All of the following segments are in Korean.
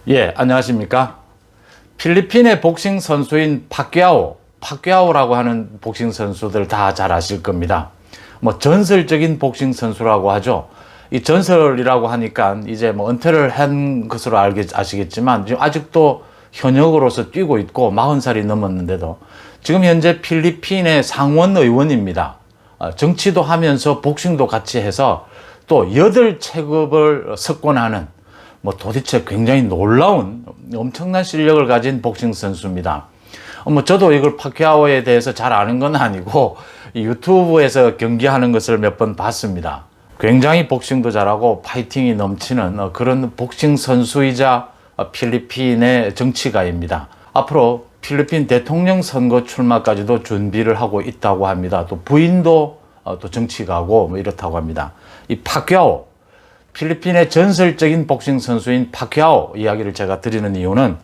예, 안녕하십니까. 필리핀의 복싱 선수인 파퀴아오라고 하는 복싱 선수들 다 잘 아실 겁니다. 뭐 전설적인 복싱 선수라고 하죠. 이 전설이라고 하니까 이제 뭐 은퇴를 한 것으로 아시겠지만 지금 아직도 현역으로서 뛰고 있고 40살이 넘었는데도 지금 현재 필리핀의 상원 의원입니다. 정치도 하면서 복싱도 같이 해서 또 8체급을 석권하는 뭐 도대체 굉장히 놀라운 엄청난 실력을 가진 복싱 선수입니다. 뭐 저도 이걸 파퀴아오에 대해서 잘 아는 건 아니고 유튜브에서 경기하는 것을 몇 번 봤습니다. 굉장히 복싱도 잘하고 파이팅이 넘치는 그런 복싱 선수이자 필리핀의 정치가입니다. 앞으로 필리핀 대통령 선거 출마까지도 준비를 하고 있다고 합니다. 또 부인도 또 정치가고 뭐 이렇다고 합니다. 이 파퀴아오, 필리핀의 전설적인 복싱 선수인 파퀴아오 이야기를 제가 드리는 이유는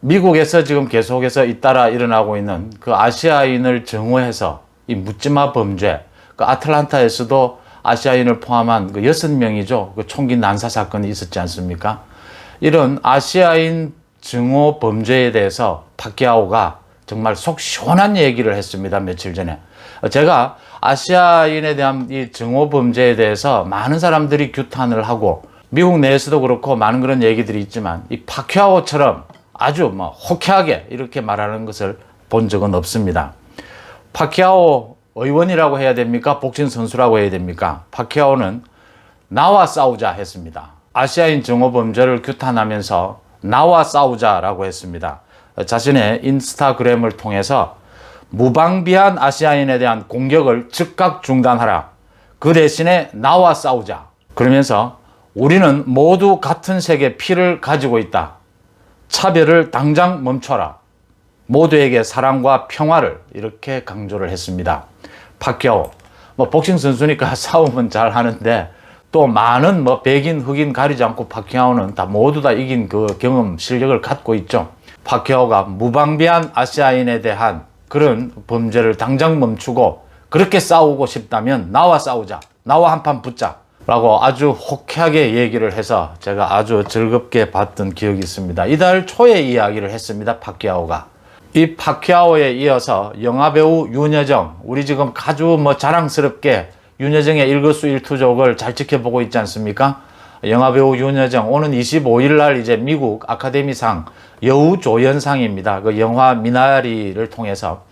미국에서 지금 계속해서 잇따라 일어나고 있는 그 아시아인을 정오해서 이 묻지마 범죄, 그 아틀란타에서도 아시아인을 포함한 그 6명이죠. 그 총기 난사 사건이 있었지 않습니까? 이런 아시아인 증오 범죄에 대해서 파퀴아오가 정말 속 시원한 얘기를 했습니다. 며칠 전에. 제가 아시아인에 대한 이 증오 범죄에 대해서 많은 사람들이 규탄을 하고 미국 내에서도 그렇고 많은 그런 얘기들이 있지만 이 파퀴아오처럼 아주 뭐 호쾌하게 이렇게 말하는 것을 본 적은 없습니다. 파퀴아오 의원이라고 해야 됩니까? 복싱 선수라고 해야 됩니까? 파퀴아오는 나와 싸우자 했습니다. 아시아인 증오 범죄를 규탄하면서 나와 싸우자라고 했습니다. 자신의 인스타그램을 통해서 무방비한 아시아인에 대한 공격을 즉각 중단하라. 그 대신에 나와 싸우자. 그러면서 우리는 모두 같은 색의 피를 가지고 있다. 차별을 당장 멈춰라. 모두에게 사랑과 평화를 이렇게 강조를 했습니다. 파퀴아오, 뭐 복싱 선수니까 싸움은 잘 하는데 또 많은 뭐 백인, 흑인 가리지 않고 파퀴아오는 모두 다 이긴 그 경험, 실력을 갖고 있죠. 파퀴아오가 무방비한 아시아인에 대한 그런 범죄를 당장 멈추고 그렇게 싸우고 싶다면 나와 싸우자. 나와 한판 붙자. 라고 아주 호쾌하게 얘기를 해서 제가 아주 즐겁게 봤던 기억이 있습니다. 이달 초에 이야기를 했습니다. 파퀴아오가. 이 파퀴아오에 이어서 영화배우 윤여정, 우리 지금 아주 뭐 자랑스럽게 윤여정의 일거수일투족을 잘 지켜보고 있지 않습니까? 영화배우 윤여정 오는 25일 날 이제 미국 아카데미상 여우조연상입니다. 그 영화 미나리를 통해서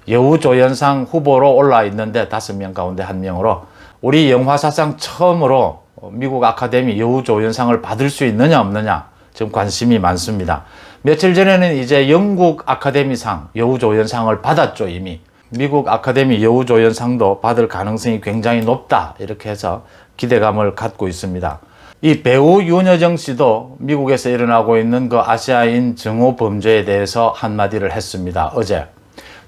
여우조연상 후보로 올라 있는데 5명 가운데 1명으로 우리 영화사상 처음으로 미국 아카데미 여우조연상을 받을 수 있느냐 없느냐 지금 관심이 많습니다. 며칠 전에는 이제 영국 아카데미상 여우조연상을 받았죠. 이미 미국 아카데미 여우조연상도 받을 가능성이 굉장히 높다 이렇게 해서 기대감을 갖고 있습니다. 이 배우 윤여정 씨도 미국에서 일어나고 있는 그 아시아인 증오 범죄에 대해서 한마디를 했습니다. 어제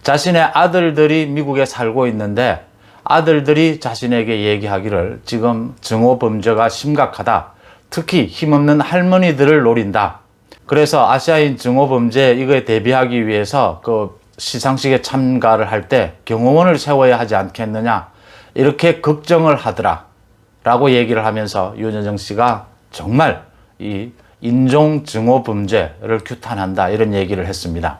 자신의 아들들이 미국에 살고 있는데 아들들이 자신에게 얘기하기를 지금 증오 범죄가 심각하다. 특히 힘없는 할머니들을 노린다. 그래서 아시아인 증오 범죄 이거에 대비하기 위해서 그 시상식에 참가를 할 때 경호원을 세워야 하지 않겠느냐 이렇게 걱정을 하더라 라고 얘기를 하면서 윤여정 씨가 정말 이 인종 증오 범죄를 규탄한다 이런 얘기를 했습니다.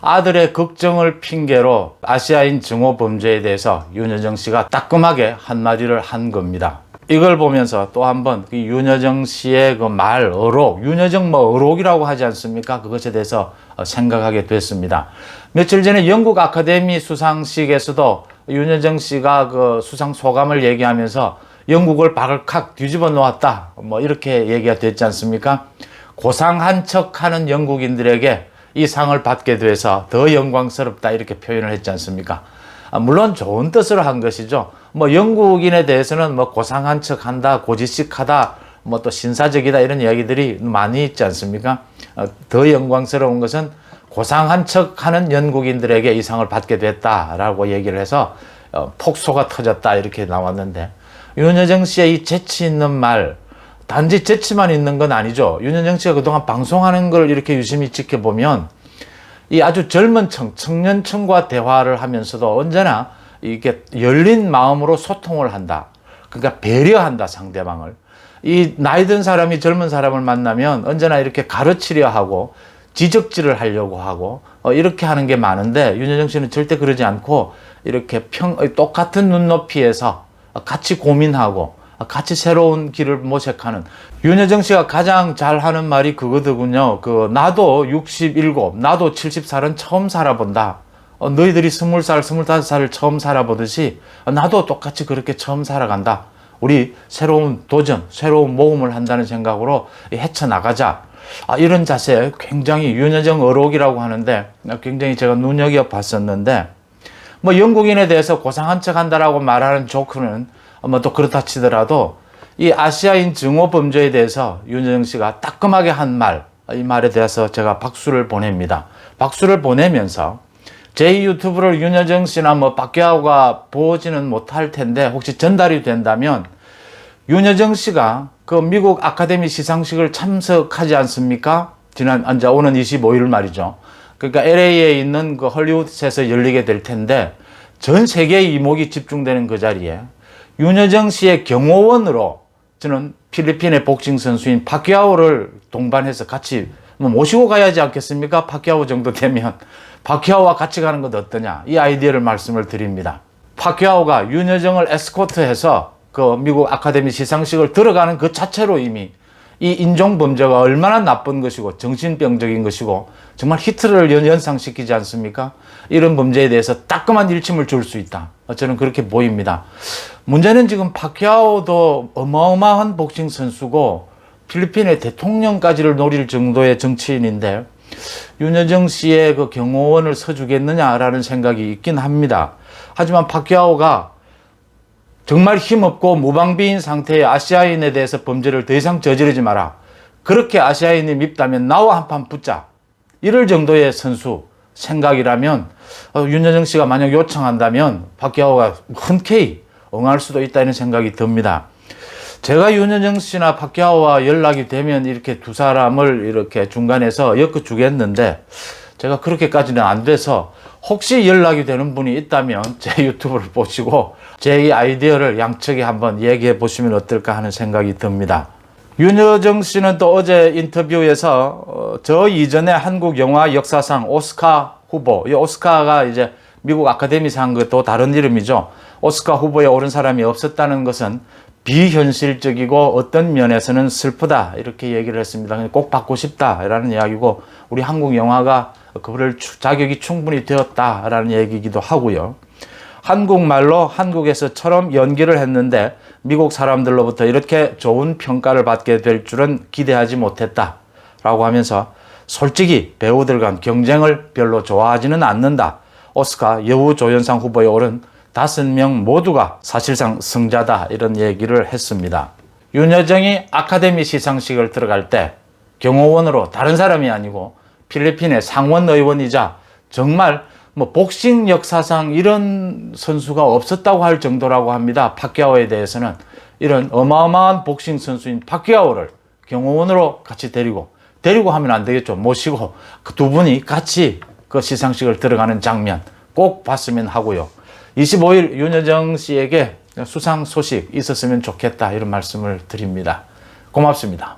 아들의 걱정을 핑계로 아시아인 증오 범죄에 대해서 윤여정 씨가 따끔하게 한마디를 한 겁니다. 이걸 보면서 또 한번 윤여정 씨의 그 말, 어록, 윤여정 뭐 어록이라고 하지 않습니까? 그것에 대해서 생각하게 됐습니다. 며칠 전에 영국 아카데미 수상식에서도 윤여정 씨가 그 수상 소감을 얘기하면서 영국을 바글칵 뒤집어 놓았다. 뭐 이렇게 얘기가 됐지 않습니까? 고상한 척 하는 영국인들에게 이 상을 받게 돼서 더 영광스럽다 이렇게 표현을 했지 않습니까? 물론 좋은 뜻으로 한 것이죠. 뭐 영국인에 대해서는 뭐 고상한 척 한다, 고지식하다, 뭐 또 신사적이다 이런 이야기들이 많이 있지 않습니까? 더 영광스러운 것은 고상한 척 하는 영국인들에게 이 상을 받게 됐다라고 얘기를 해서 폭소가 터졌다 이렇게 나왔는데 윤여정 씨의 이 재치 있는 말, 단지 재치만 있는 건 아니죠. 윤여정 씨가 그동안 방송하는 걸 이렇게 유심히 지켜보면 이 아주 젊은 청년층과 대화를 하면서도 언제나 이게 열린 마음으로 소통을 한다. 그러니까 배려한다, 상대방을. 이 나이 든 사람이 젊은 사람을 만나면 언제나 이렇게 가르치려 하고 지적질을 하려고 하고 이렇게 하는 게 많은데 윤여정 씨는 절대 그러지 않고 이렇게 똑같은 눈높이에서 같이 고민하고 같이 새로운 길을 모색하는. 윤여정 씨가 가장 잘하는 말이 그거더군요. 나도 67, 나도 70살은 처음 살아본다. 너희들이 20살, 25살을 처음 살아보듯이 나도 똑같이 그렇게 처음 살아간다. 우리 새로운 도전, 새로운 모험을 한다는 생각으로 헤쳐나가자. 이런 자세, 굉장히 윤여정 어록이라고 하는데 굉장히 제가 눈여겨봤었는데, 뭐 영국인에 대해서 고상한 척 한다라고 말하는 조크는 뭐 또 그렇다 치더라도 이 아시아인 증오 범죄에 대해서 윤여정 씨가 따끔하게 한 말, 이 말에 대해서 제가 박수를 보냅니다. 박수를 보내면서 제 유튜브를 윤여정 씨나 뭐 박규하오가 보지는 못할 텐데 혹시 전달이 된다면 윤여정 씨가 그 미국 아카데미 시상식을 참석하지 않습니까? 오는 25일 말이죠. 그러니까 LA에 있는 그 헐리우드에서 열리게 될 텐데 전 세계의 이목이 집중되는 그 자리에 윤여정 씨의 경호원으로 저는 필리핀의 복싱 선수인 파키아오를 동반해서 같이 모시고 가야지 않겠습니까? 파키아오 정도 되면 파키아오와 같이 가는 것 어떠냐, 이 아이디어를 말씀을 드립니다. 파키아오가 윤여정을 에스코트해서 그 미국 아카데미 시상식을 들어가는 그 자체로 이미 이 인종범죄가 얼마나 나쁜 것이고 정신병적인 것이고 정말 히트러를 연상시키지 않습니까? 이런 범죄에 대해서 따끔한 일침을 줄 수 있다. 저는 그렇게 보입니다. 문제는 지금 파키아오도 어마어마한 복싱 선수고 필리핀의 대통령까지를 노릴 정도의 정치인인데 윤여정 씨의 그 경호원을 서주겠느냐라는 생각이 있긴 합니다. 하지만 파키아오가 정말 힘없고 무방비인 상태의 아시아인에 대해서 범죄를 더 이상 저지르지 마라. 그렇게 아시아인이 밉다면 나와 한판 붙자. 이럴 정도의 선수 생각이라면 윤여정 씨가 만약 요청한다면 파키아오가 흔쾌히 응할 수도 있다는 생각이 듭니다. 제가 윤여정 씨나 파키아오와 연락이 되면 이렇게 두 사람을 이렇게 중간에서 엮어주겠는데 제가 그렇게까지는 안 돼서 혹시 연락이 되는 분이 있다면 제 유튜브를 보시고 제 이 아이디어를 양측에 한번 얘기해 보시면 어떨까 하는 생각이 듭니다. 윤여정 씨는 또 어제 인터뷰에서 저 이전에 한국 영화 역사상 오스카 후보, 이 오스카가 이제 미국 아카데미상 그 또 다른 이름이죠. 오스카 후보에 오른 사람이 없었다는 것은 비현실적이고 어떤 면에서는 슬프다, 이렇게 얘기를 했습니다. 꼭 받고 싶다라는 이야기고 우리 한국 영화가 그럴 자격이 충분히 되었다라는 얘기이기도 하고요. 한국말로 한국에서처럼 연기를 했는데 미국 사람들로부터 이렇게 좋은 평가를 받게 될 줄은 기대하지 못했다라고 하면서 솔직히 배우들 간 경쟁을 별로 좋아하지는 않는다. 오스카 여우조연상 후보에 오른 5명 모두가 사실상 승자다, 이런 얘기를 했습니다. 윤여정이 아카데미 시상식을 들어갈 때 경호원으로 다른 사람이 아니고 필리핀의 상원 의원이자 정말 복싱 역사상 이런 선수가 없었다고 할 정도라고 합니다. 파키아오에 대해서는 이런 어마어마한 복싱 선수인 파키아오를 경호원으로 같이 데리고 하면 안 되겠죠. 모시고 그 두 분이 같이 그 시상식을 들어가는 장면 꼭 봤으면 하고요. 25일 윤여정 씨에게 수상 소식 있었으면 좋겠다, 이런 말씀을 드립니다. 고맙습니다.